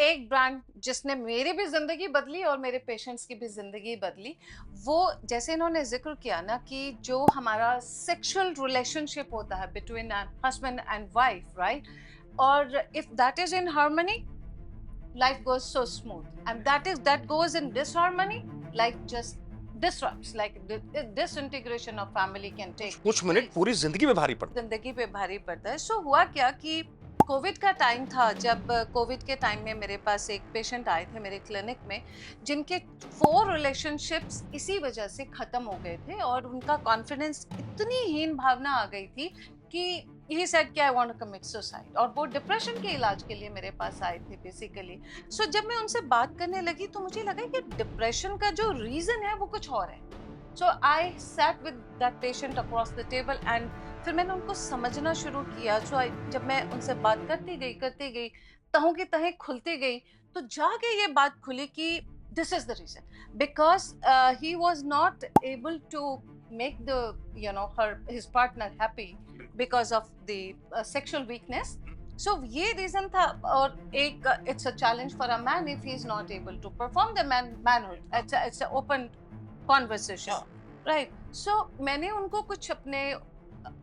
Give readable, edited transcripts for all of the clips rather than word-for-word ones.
एक ब्रांड जिसने मेरी भी जिंदगी बदली और मेरे पेशेंट्स की भी जिंदगी बदली, वो जैसे इन्होंने जिक्र किया ना कि जो हमारा सेक्सुअल रिलेशनशिप होता है between husband and wife, right? और if that is in harmony, life goes so smooth, and that goes in disharmony, life just disrupts, like disintegration of family can कुछ take कुछ मिनट place. पूरी जिंदगी में भारी पड़ता जिंदगी पे भारी पड़ता है। सो हुआ क्या कि कोविड का टाइम था, जब कोविड के टाइम में मेरे पास एक पेशेंट आए थे मेरे क्लिनिक में, जिनके 4 रिलेशनशिप्स इसी वजह से खत्म हो गए थे और उनका कॉन्फिडेंस, इतनी हीन भावना आ गई थी कि ही सेड कि I want to commit suicide, और वो डिप्रेशन के इलाज के लिए मेरे पास आए थे बेसिकली। सो जब मैं उनसे बात करने लगी तो मुझे लगा कि डिप्रेशन का जो रीजन है वो कुछ और है। So I sat with that patient across the table, and फिर मैंने उनको समझना शुरू किया। जब मैं उनसे बात करती गई, तहों की तहें खुलती गई, तो जाके ये बात खुली कि this is the reason, because he was not able to make the his partner happy because of the sexual weakness. So ये रीजन था। और एक it's a challenge for a man if he is not able to perform the manhood. It's a open conversation, right? So मैंने उनको कुछ अपने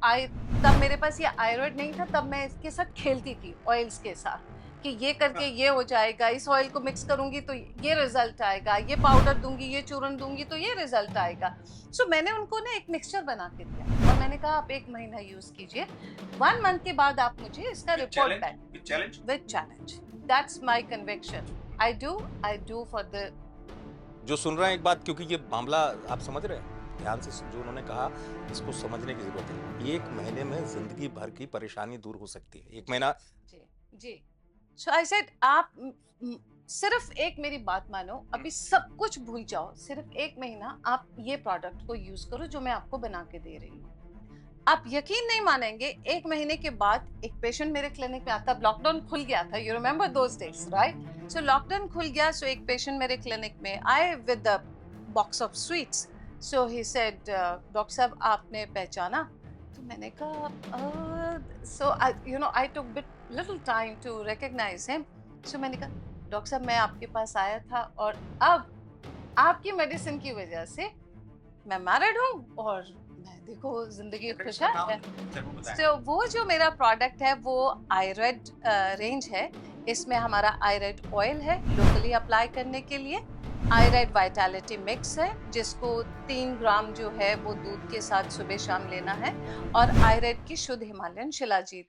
आई तब मेरे पास ये आयरॉइड नहीं था, तब मैं इसके साथ खेलती थी ऑयल्स के साथ, कि ये करके ये हो जाएगा, इस ऑयल को मिक्स करूंगी तो ये रिजल्ट आएगा, ये पाउडर दूंगी, ये चूरन दूंगी तो ये रिजल्ट आएगा। सो मैंने उनको ना एक मिक्सचर बना के दिया और मैंने कहा आप 1 महीना यूज कीजिए, 1 मंथ के बाद आप मुझे इसका report back with challenge. That's my conviction. I do for the जो सुन रहे हैं एक बात, क्योंकि ये मामला आप समझ रहे हैं ध्यान से, जो उन्होंने कहा इसको समझने की जरूरत है। 1 महीने में जिंदगी भर की परेशानी दूर हो सकती है। 1 महीना। जी जी। सो आई सेड आप सिर्फ एक मेरी बात मानो, अभी सब कुछ भूल जाओ, सिर्फ 1 महीना आप ये प्रोडक्ट को यूज करो जो मैं आपको बना के दे रही हूँ। आप यकीन नहीं मानेंगे, 1 महीने के बाद एक पेशेंट मेरे क्लिनिक में आता। लॉकडाउन खुल गया था, you remember those days, right? So lockdown खुल गया, सो एक पेशेंट मेरे क्लिनिक में आए with a box of sweets. So he said doctor साहब आपने पहचाना? तो मैंने कहा so I took bit little time to recognise him. So मैंने कहा डॉक्टर साहब मैं आपके पास आया था और अब आपकी मेडिसिन की वजह से मैं मैरिड हूँ और मैं देखो जिंदगी खुशहाल है। तो वो जो मेरा प्रोडक्ट है वो आयरेड रेंज है। इसमें हमारा आयरेड ऑयल है लोकली अप्लाई करने के लिए, आयरेड वाइटालिटी मिक्स है जिसको 3 ग्राम जो है वो दूध के साथ सुबह शाम लेना है, और आयरेड की शुद्ध हिमालयन शिलाजीत